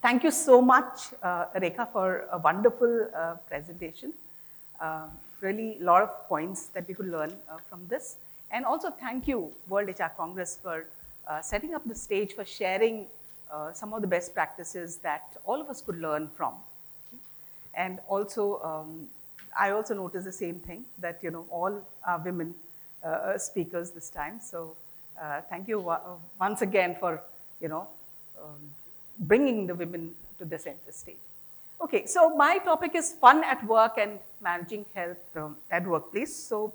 Thank you so much, Rekha, for a wonderful presentation. Really a lot of points that we could learn from this. And also thank you, World HR Congress, for setting up the stage for sharing some of the best practices that all of us could learn from. Okay? And also, I also noticed the same thing, that all are women speakers this time. So thank you once again for bringing the women to the center stage. Okay, so my topic is fun at work and managing health at workplace. So,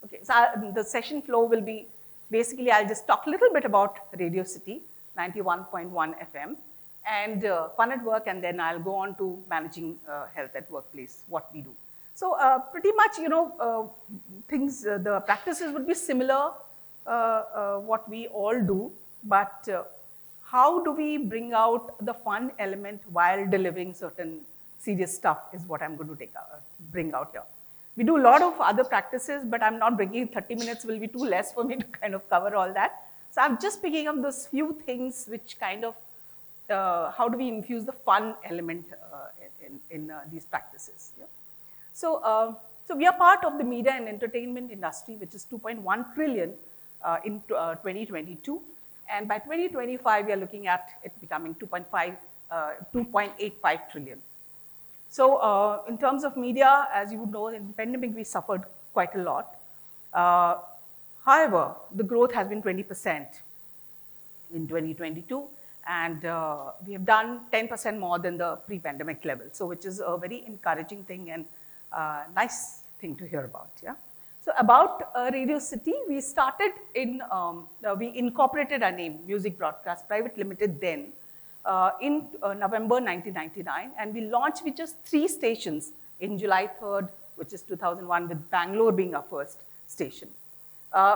okay, so the session flow will be basically, I'll just talk a little bit about Radio City 91.1 FM and fun at work, and then I'll go on to managing health at workplace, what we do. So pretty much, things, the practices would be similar, what we all do, but how do we bring out the fun element while delivering certain serious stuff is what I'm going to bring out here. We do a lot of other practices, but I'm not bringing 30 minutes will be too less for me to kind of cover all that. So I'm just picking up those few things which kind of, how do we infuse the fun element in these practices. Yeah? So, so we are part of the media and entertainment industry, which is 2.1 trillion in 2022. And by 2025, we are looking at it becoming 2.85 trillion. So in terms of media, as you would know, in the pandemic, we suffered quite a lot. However, the growth has been 20% in 2022, and we have done 10% more than the pre-pandemic level, so which is a very encouraging thing and nice thing to hear about. Yeah. So about Radio City, we started in, we incorporated our name, Music Broadcast Private Limited then, in November 1999, and we launched with just 3 stations in July 3rd, which is 2001, with Bangalore being our first station,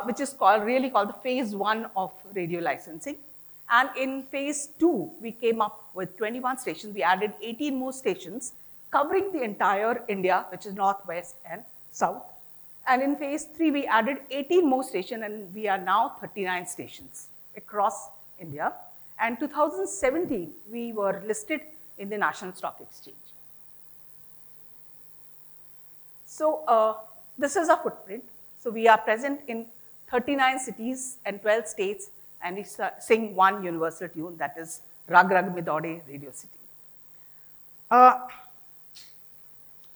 which is really called the phase 1 of radio licensing. And in phase 2, we came up with 21 stations. We added 18 more stations covering the entire India, which is north, west, and south. And in phase 3, we added 18 more stations, and we are now 39 stations across India. And 2017, we were listed in the National Stock Exchange. So this is our footprint. So we are present in 39 cities and 12 states, and we sing one universal tune, that is Rag Rag Midode Radio City.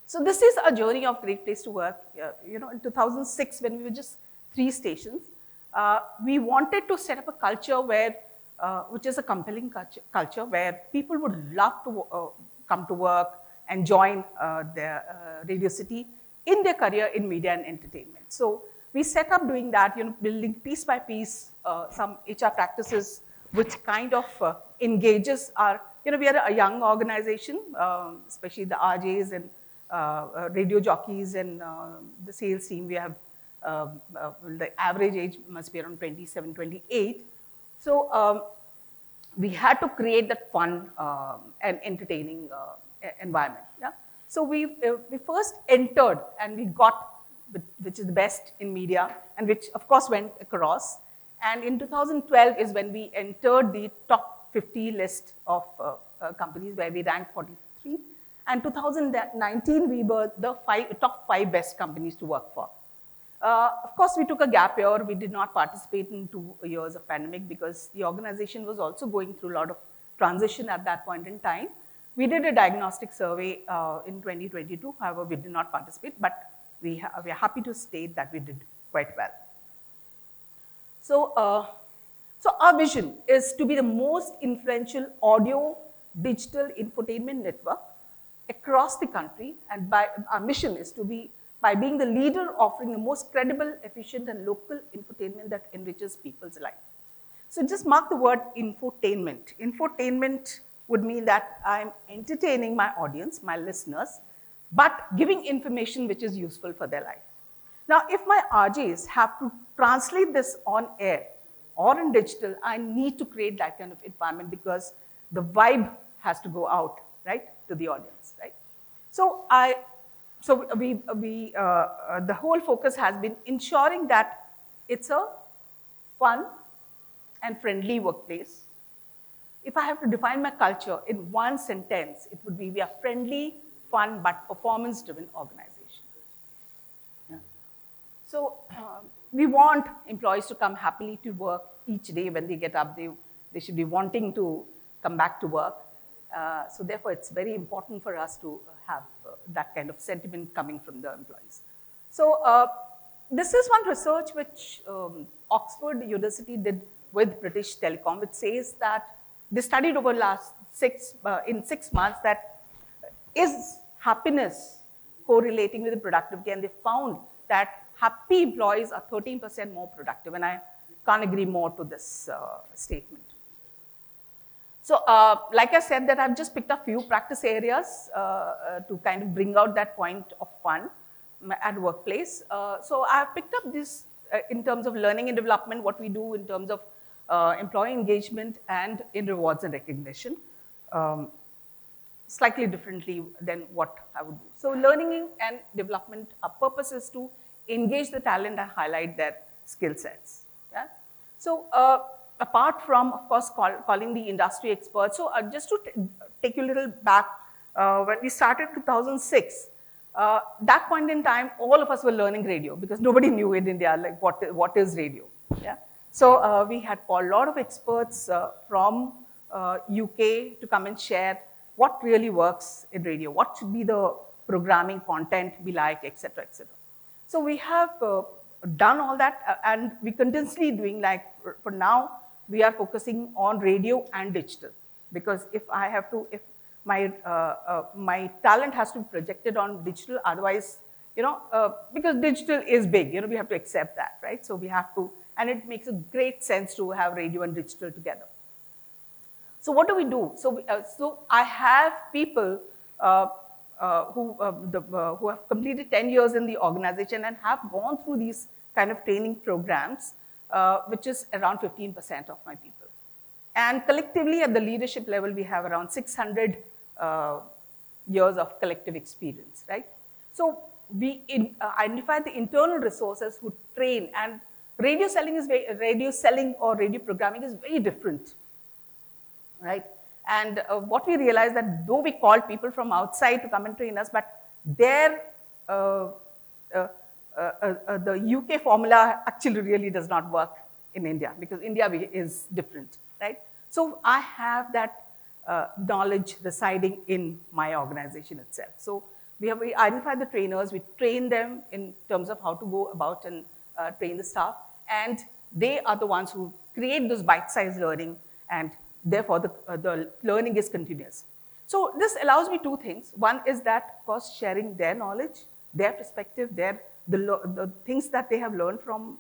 So this is a journey of Great Place to Work. In 2006, when we were just 3 stations, we wanted to set up a culture where, which is a compelling culture where people would love to come to work and join their Radio City in their career in media and entertainment. So we set up doing that, building piece by piece some HR practices which kind of engages our, we are a young organization, especially the RJs and radio jockeys and the sales team. We have the average age must be around 27, 28. So we had to create that fun and entertaining environment. Yeah? So we first entered and we got, which is the best in media, and which of course went across. And in 2012 is when we entered the top 50 list of companies, where we ranked 43. And 2019, we were the top 5 best companies to work for. Of course, we took a gap year. We did not participate in 2 years of pandemic because the organization was also going through a lot of transition at that point in time. We did a diagnostic survey in 2022. However, we did not participate, but we are happy to state that we did quite well. So, so our vision is to be the most influential audio digital infotainment network across the country, and our mission is to be, by being the leader offering the most credible, efficient, and local infotainment that enriches people's life. So just mark the word infotainment. Infotainment would mean that I'm entertaining my audience, my listeners, but giving information which is useful for their life. Now, if my RJs have to translate this on air or in digital, I need to create that kind of environment because the vibe has to go out, right, to the audience, right? So the whole focus has been ensuring that it's a fun and friendly workplace if I have to define my culture in one sentence, it would be we are friendly, fun, but performance-driven organization. Yeah. So we want employees to come happily to work each day when they get up. They should be wanting to come back to work. So therefore, it's very important for us to have that kind of sentiment coming from the employees. So this is one research which Oxford University did with British Telecom, which says that they studied over last in 6 months that is happiness correlating with the productivity, and they found that happy employees are 13% more productive, and I can't agree more to this statement. So like I said, that I've just picked a few practice areas to kind of bring out that point of fun at workplace. So I've picked up this in terms of learning and development, what we do in terms of employee engagement and in rewards and recognition, slightly differently than what I would do. So learning and development, our purpose is to engage the talent and highlight their skill sets. Yeah? So apart from, of course, calling the industry experts, so just to take you a little back, when we started 2006, that point in time, all of us were learning radio because nobody knew in India like what is radio. Yeah? So we had called a lot of experts from UK to come and share what really works in radio, what should be the programming content be like, etc., etc. So we have done all that, and we continuously doing, like for now, we are focusing on radio and digital, because if I have to, if my my talent has to be projected on digital, otherwise, because digital is big, we have to accept that, right? So we have to, and it makes a great sense to have radio and digital together. So what do we do? So I have people who have completed 10 years in the organization and have gone through these kind of training programs, which is around 15% of my people. And collectively at the leadership level, we have around 600 years of collective experience, right? So we identify the internal resources who train, and radio selling or radio programming is very different, right? And what we realized that though we called people from outside to come and train us, but their the UK formula actually really does not work in India, because India is different, right? So I have that knowledge residing in my organization itself. So we identify the trainers, we train them in terms of how to go about and train the staff, and they are the ones who create those bite-sized learning, and therefore the learning is continuous. So this allows me two things. One is that, of course, sharing their knowledge, their perspective, the things that they have learned from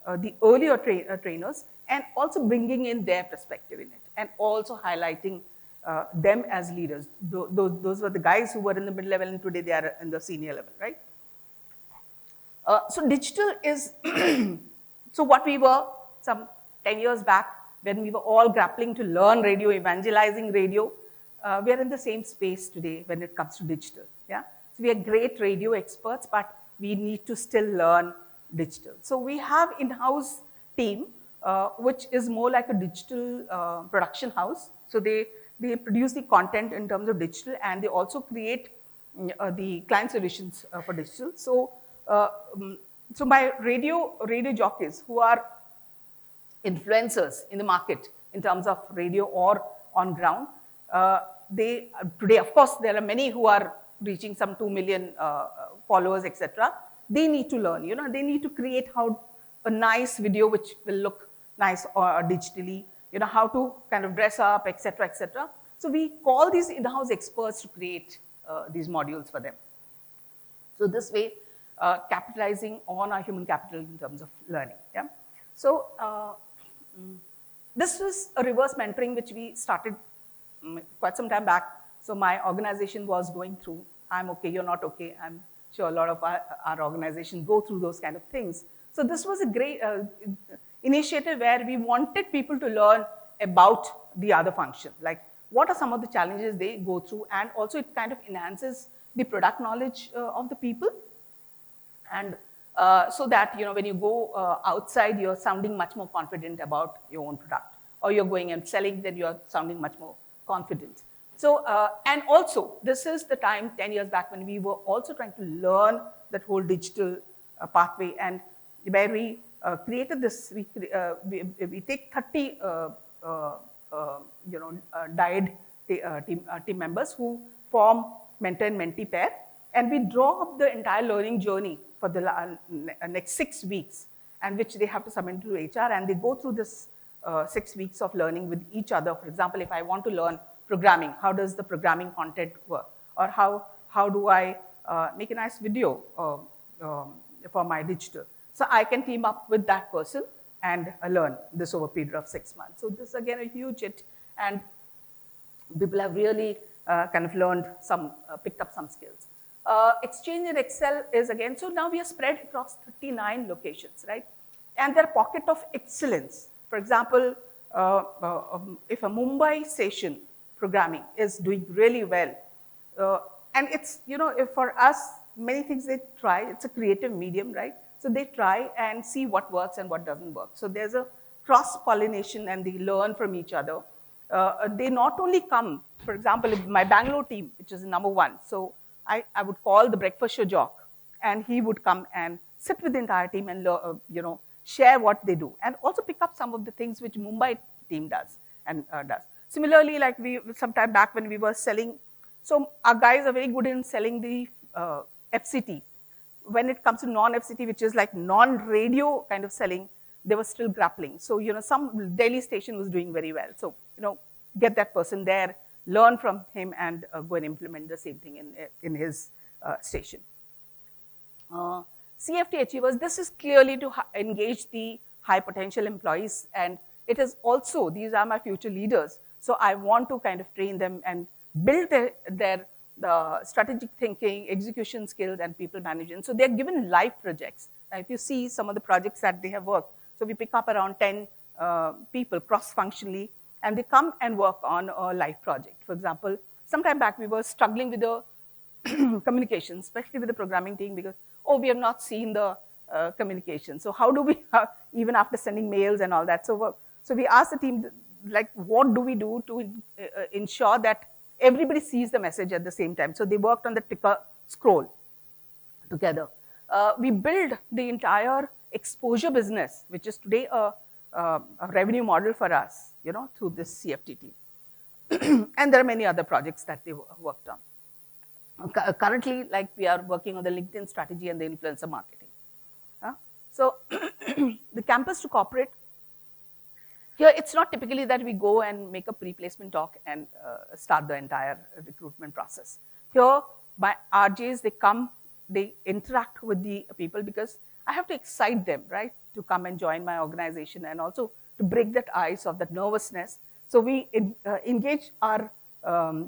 the earlier trainers, and also bringing in their perspective in it, and also highlighting them as leaders. Those were the guys who were in the mid-level, and today they are in the senior level, right? So digital is, so what we were some 10 years back, when we were all grappling to learn radio, evangelizing radio, we are in the same space today when it comes to digital, yeah? So we are great radio experts, but we need to still learn digital. So we have in-house team, which is more like a digital production house. So they produce the content in terms of digital, and they also create the client solutions for digital. So, so my radio jockeys who are influencers in the market in terms of radio or on ground, today, of course, there are many who are reaching some 2 million followers, etc. They need to learn, they need to create a nice video which will look nice digitally, how to kind of dress up, etc., etc. So we call these in-house experts to create these modules for them. So this way, capitalizing on our human capital in terms of learning. Yeah. So this was a reverse mentoring which we started quite some time back. So my organization was going through, I'm okay, you're not okay. I'm sure a lot of our organizations go through those kind of things. So this was a great initiative where we wanted people to learn about the other function, like what are some of the challenges they go through, and also it kind of enhances the product knowledge of the people. And so that, when you go outside, you're sounding much more confident about your own product. or you're going and selling, then you're sounding much more confident. So, and also, this is the time 10 years back when we were also trying to learn that whole digital pathway, and where we created this, we take 30 DIED team members who form mentor and mentee pair, and we draw up the entire learning journey for the next 6 weeks, and which they have to submit to HR, and they go through this 6 weeks of learning with each other. For example, if I want to learn programming, how does the programming content work? Or how do I make a nice video for my digital? So I can team up with that person and learn this over a period of 6 months. So this is again a huge hit, and people have really kind of learned some, picked up some skills. Exchange in Excel is again, so now we are spread across 39 locations, right? And there are pockets of excellence. For example, if a Mumbai station programming is doing really well, and it's, if for us, many things they try, it's a creative medium, right? So they try and see what works and what doesn't work. So there's a cross-pollination and they learn from each other. They not only come, for example, my Bangalore team, which is number 1, so I would call the breakfast show jock, and he would come and sit with the entire team and share what they do, and also pick up some of the things which Mumbai team does and does. Similarly, like some time back when we were selling, so our guys are very good in selling the FCT. When it comes to non-FCT, which is like non-radio kind of selling, they were still grappling. So, some Delhi station was doing very well. So, get that person there, learn from him, and go and implement the same thing in his station. CFT achievers, this is clearly to engage the high potential employees, and it is also, these are my future leaders. So I want to kind of train them and build their strategic thinking, execution skills, and people management. So they're given live projects. Now, if you see some of the projects that they have worked, so we pick up around 10 people cross-functionally, and they come and work on a live project. For example, sometime back we were struggling with the communication, especially with the programming team, because, we have not seen the communication. So how do we, even after sending mails and all that, so we asked the team, like, what do we do to ensure that everybody sees the message at the same time? So they worked on the ticker scroll together. We built the entire exposure business, which is today a revenue model for us, through this CFT team. And there are many other projects that they worked on. Currently, like, we are working on the LinkedIn strategy and the influencer marketing. So the campus to corporate, here it's not typically that we go and make a pre-placement talk and start the entire recruitment process. Here, my RJs, they come, they interact with the people, because I have to excite them, right, to come and join my organization, and also to break that ice of that nervousness. So we engage our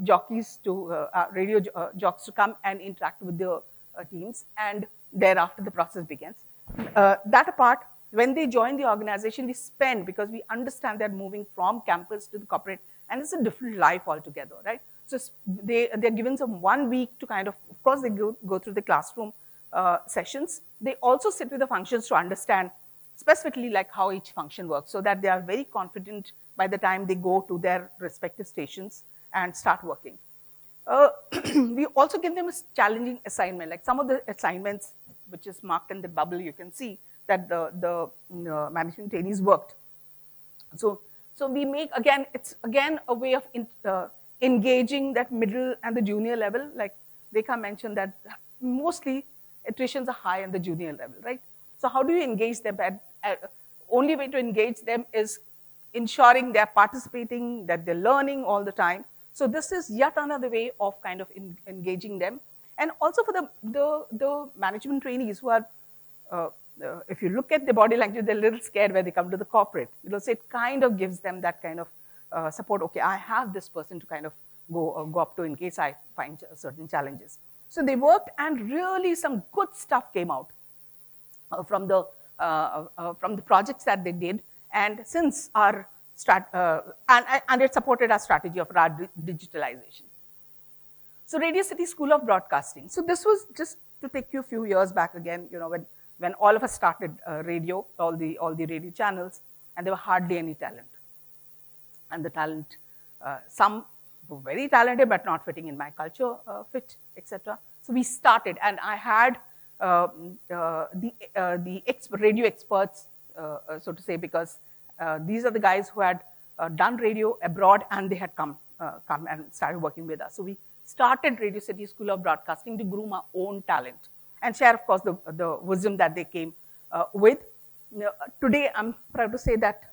jockeys to, radio jocks to come and interact with the teams, and thereafter the process begins. That apart, when they join the organization, we spend, because we understand they're moving from campus to the corporate, and it's a different life altogether, right? So they're given some 1 week to kind of course, they go through the classroom sessions. They also sit with the functions to understand specifically like how each function works, so that they are very confident by the time they go to their respective stations and start working. We also give them a challenging assignment, like some of the assignments which is marked in the bubble, you can see that the management trainees worked. So we make, again, it's again a way of engaging that middle and the junior level. Like Rekha mentioned that mostly attritions are high in the junior level, right? So how do you engage them? Only way to engage them is ensuring they're participating, that they're learning all the time. So this is yet another way of kind of engaging them. And also for the management trainees who are, if you look at the body language, they're a little scared when they come to the corporate. So it kind of gives them that kind of support. Okay, I have this person to kind of go up to in case I find certain challenges. So they worked, and really some good stuff came out from the projects that they did. And since our and it supported our strategy of our digitalization. So Radio City School of Broadcasting. So this was just to take you a few years back again, when all of us started radio, all the radio channels, and there were hardly any talent. and the talent, some were very talented but not fitting in my culture fit, etc. So we started, and I had the radio experts, so to say, because these are the guys who had done radio abroad, and they had come and started working with us. So we started Radio City School of Broadcasting to groom our own talent and share, of course, the wisdom that they came with. Today, I'm proud to say that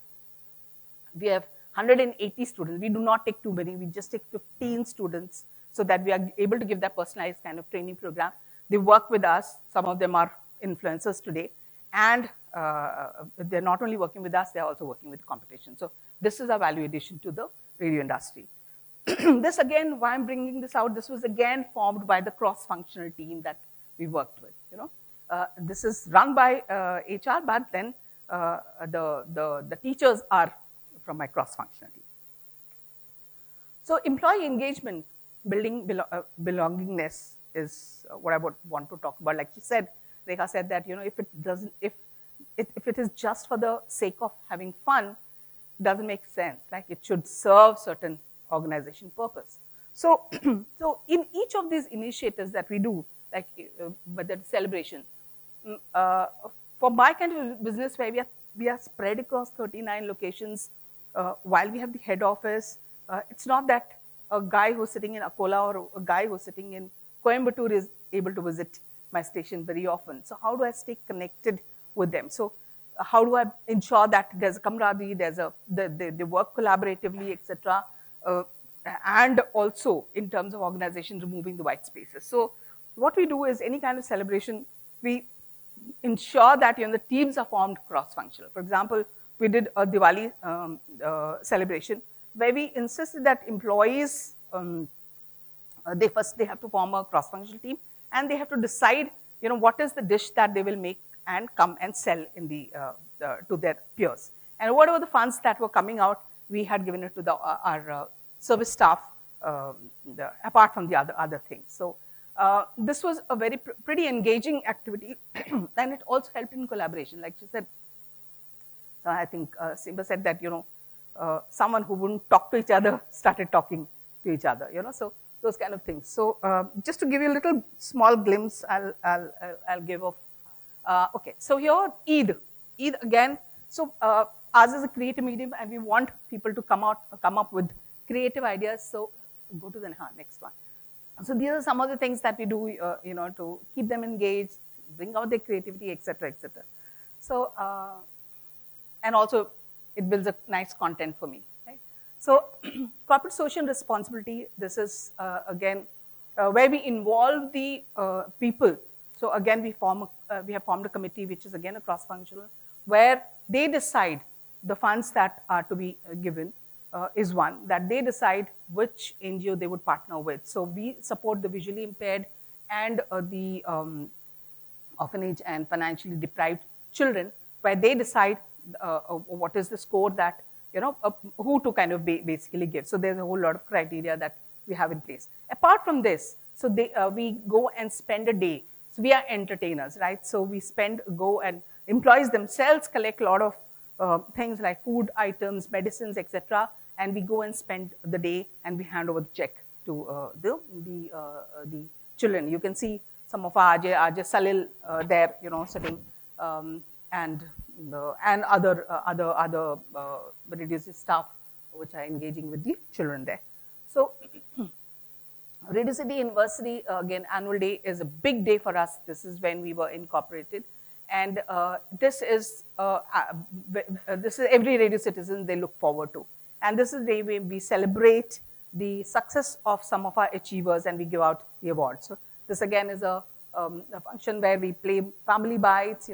we have 180 students. We do not take too many. We just take 15 students so that we are able to give that personalized kind of training program. They work with us. Some of them are influencers today. And they're not only working with us, they're also working with the competition. So this is our value addition to the radio industry. This again, why I'm bringing this out, this was again formed by the cross-functional team that we worked with. This is run by HR, but then the teachers are from my cross-functional team. So employee engagement, building belongingness is what I would want to talk about. Like she said, Rekha said that if it is just for the sake of having fun, it doesn't make sense. Like it should serve certain organization purpose. So, so in each of these initiatives that we do, like whether it's celebration, for my kind of business where we are spread across 39 locations, while we have the head office, it's not that a guy who's sitting in Akola or a guy who's sitting in Coimbatore is able to visit my station very often. So how do I stay connected with them? So how do I ensure that there's a camaraderie, they work collaboratively, etc. And also in terms of organization, removing the white spaces. So what we do is any kind of celebration, we ensure that the teams are formed cross-functional. For example, we did a Diwali celebration where we insisted that employees, they have to form a cross-functional team, and they have to decide what is the dish that they will make and come and sell in to their peers. And whatever the funds that were coming out, we had given it to our service staff, apart from the other things. So this was a very pretty engaging activity, and it also helped in collaboration. Like she said, I think Simba said that someone who wouldn't talk to each other started talking to each other. So those kind of things. So just to give you a little small glimpse, I'll give of. Okay, so here Eid again. So ours is a creative medium, and we want people to come up with creative ideas. So go to the next one. So these are some of the things that we do, to keep them engaged, bring out their creativity, etc., etc. So and also it builds a nice content for me, right? So corporate social responsibility. This is again where we involve the people. So again, we have formed a committee, which is again a cross-functional, where they decide the funds that are to be given is one, that they decide which NGO they would partner with. So we support the visually impaired and the orphanage and financially deprived children, where they decide what is the score that, who to kind of basically give. So there's a whole lot of criteria that we have in place. Apart from this, so we go and spend a day. So we are entertainers, right? So we go and employees themselves collect a lot of things like food items, medicines, etc. And we go and spend the day, and we hand over the check to the children. You can see some of our Ajay Salil there, sitting, and other religious staff which are engaging with the children there. So Radio City University, again, annual day is a big day for us. This is when we were incorporated. And this is every radio citizen they look forward to. And this is the day we celebrate the success of some of our achievers, and we give out the awards. So this again is a function where we play family bites,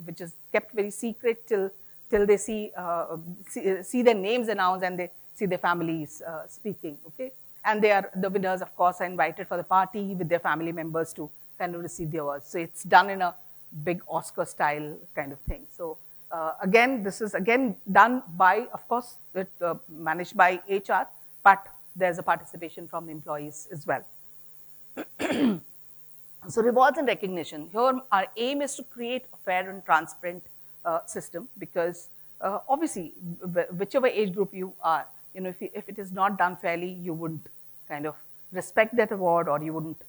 which is kept very secret till they see their names announced and they see their families speaking, okay? And the winners, of course, are invited for the party with their family members to kind of receive the awards. So it's done in a big Oscar style kind of thing. So again, this is again done by, of course, managed by HR, but there's a participation from employees as well. So rewards and recognition. Here our aim is to create a fair and transparent system, because obviously whichever age group you are, if it is not done fairly, you wouldn't kind of respect that award, or you wouldn't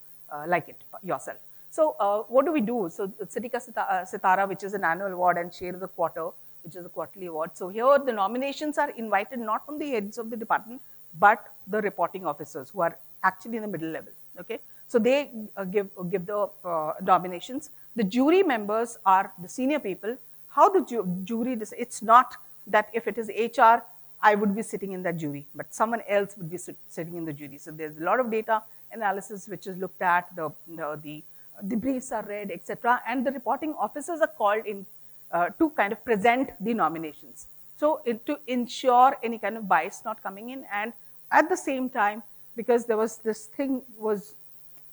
like it yourself. So what do we do? So Siddhika Sitara, which is an annual award, and Share of the Quarter, which is a quarterly award. So here the nominations are invited not from the heads of the department, but the reporting officers who are actually in the middle level. Okay, so they give the nominations. The jury members are the senior people. How the jury decides? It's not that if it is HR, I would be sitting in that jury, but someone else would be sitting in the jury. So there's a lot of data analysis which is looked at. The briefs are read, etc., and the reporting officers are called in to kind of present the nominations. So to ensure any kind of bias not coming in, and at the same time, because there was this thing was,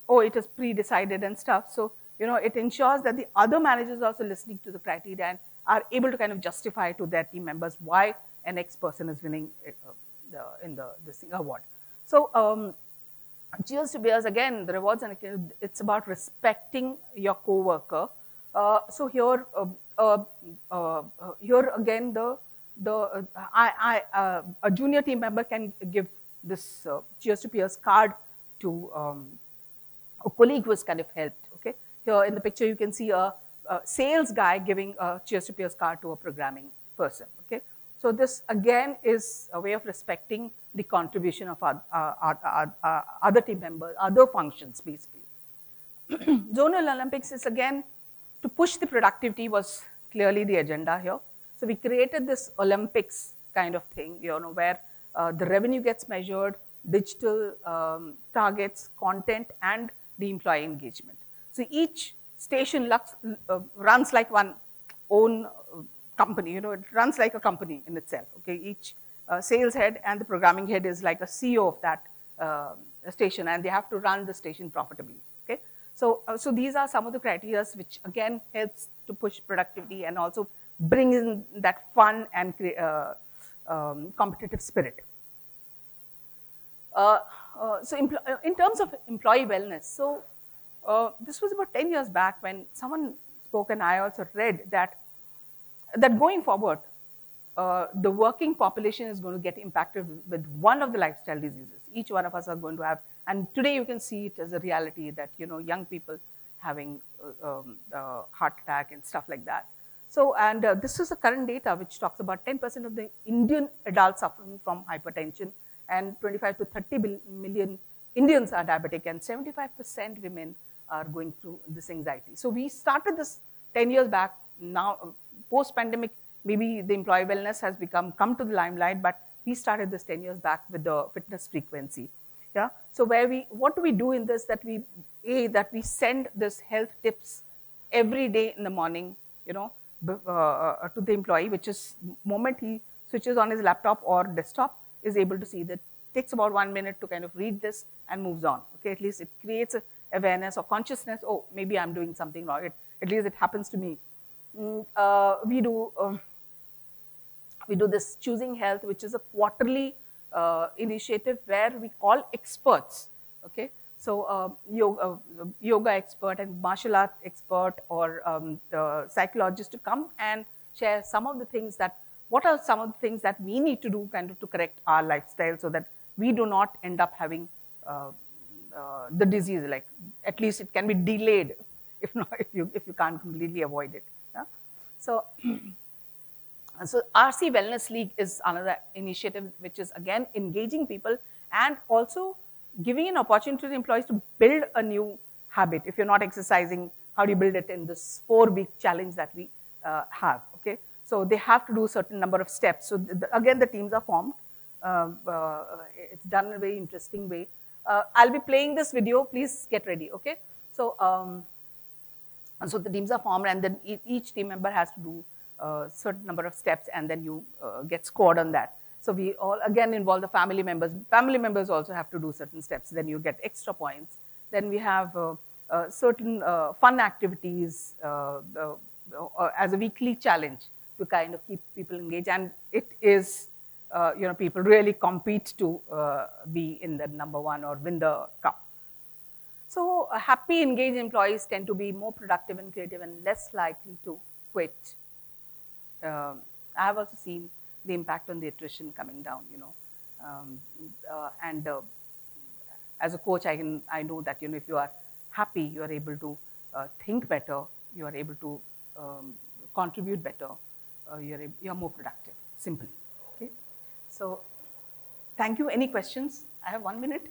oh, it is pre-decided and stuff. So it ensures that the other managers are also listening to the criteria and are able to kind of justify to their team members why an X person is winning in this award. So cheers to beers, again, the rewards, and it's about respecting your co-worker. So here again, a junior team member can give this cheers to peers card to a colleague who has kind of helped. Okay, here in the picture you can see a sales guy giving a cheers to peers card to a programming person. Okay, so this again is a way of respecting the contribution of other team members, other functions basically. Zonal Olympics is again to push the productivity, was clearly the agenda here. So we created this Olympics kind of thing, where the revenue gets measured, digital targets, content, and the employee engagement. So each station runs like one own company, it runs like a company in itself. Okay, each sales head and the programming head is like a CEO of that station, and they have to run the station profitably. Okay, so these are some of the criteria which again helps to push productivity and also bring in that fun and competitive spirit. So in terms of employee wellness, so this was about 10 years back when someone spoke, and I also read that going forward, the working population is going to get impacted with one of the lifestyle diseases. Each one of us are going to have, and today you can see it as a reality that, young people having heart attack and stuff like that. So, and this is the current data which talks about 10% of the Indian adults suffering from hypertension, and 25 to 30 million Indians are diabetic, and 75% women are going through this anxiety. So we started this 10 years back. Now, post-pandemic, maybe the employee wellness has come to the limelight, but we started this 10 years back with the fitness frequency. Yeah. So what do we do in this? That we send this health tips every day in the morning, to the employee, which is moment he switches on his laptop or desktop, is able to see that. Takes about 1 minute to kind of read this and moves on. Okay, at least it creates awareness or consciousness. Oh, maybe I'm doing something wrong. At least it happens to me. We do this Choosing Health, which is a quarterly initiative where we call experts. Okay, so yoga expert and martial art expert or the psychologist to come and share some of the things that, what are some of the things that we need to do kind of to correct our lifestyle so that we do not end up having the disease. Like, at least it can be delayed, if you can't completely avoid it. Yeah? So RC Wellness League is another initiative which is again engaging people and also giving an opportunity to the employees to build a new habit. If you're not exercising, how do you build it in this 4-week challenge that we have? Okay, so they have to do a certain number of steps. So again, the teams are formed. It's done in a very interesting way. I'll be playing this video. Please get ready. Okay, so so the teams are formed, and then each team member has to do a certain number of steps, and then you get scored on that. So we all again involve the family members. Family members also have to do certain steps. Then you get extra points. Then we have certain fun activities as a weekly challenge to kind of keep people engaged. And it is, people really compete to be in the #1 or win the cup. So happy, engaged employees tend to be more productive and creative and less likely to quit. I have also seen the impact on the attrition coming down, And as a coach, I know that if you are happy, you are able to think better, you are able to contribute better, you are more productive, simply. Okay. So thank you. Any questions? I have 1 minute.